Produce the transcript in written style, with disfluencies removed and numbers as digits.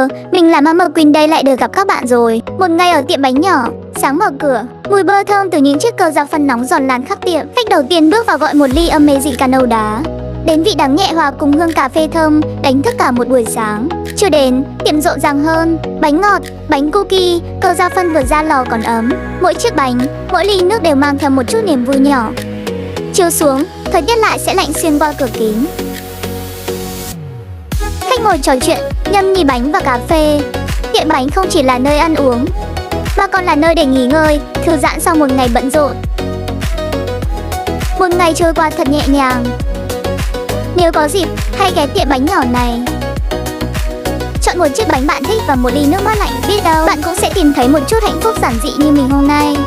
ngờ, mình là Mama Queen đây lại được gặp các bạn rồi. Một ngày ở tiệm bánh nhỏ, sáng mở cửa, mùi bơ thơm từ những chiếc cơ gia phân nóng giòn lan khắp tiệm. Khách đầu tiên bước vào gọi một ly Americano đá. Đến vị đắng nhẹ hòa cùng hương cà phê thơm, đánh thức cả một buổi sáng. Chưa đến, tiệm rộn ràng hơn, bánh ngọt, bánh cookie, cơ gia phân vừa ra lò còn ấm. Mỗi chiếc bánh, mỗi ly nước đều mang theo một chút niềm vui nhỏ. Chiều xuống, thời tiết lại sẽ lạnh xuyên qua cửa kính. Khách ngồi trò chuyện, nhâm nhi bánh và cà phê. Tiệm bánh không chỉ là nơi ăn uống, mà còn là nơi để nghỉ ngơi, thư giãn sau một ngày bận rộn. Một ngày trôi qua thật nhẹ nhàng. Nếu có dịp, hãy ghé tiệm bánh nhỏ này. Chọn một chiếc bánh bạn thích và một ly nước mát lạnh, biết đâu bạn cũng sẽ tìm thấy một chút hạnh phúc giản dị như mình hôm nay.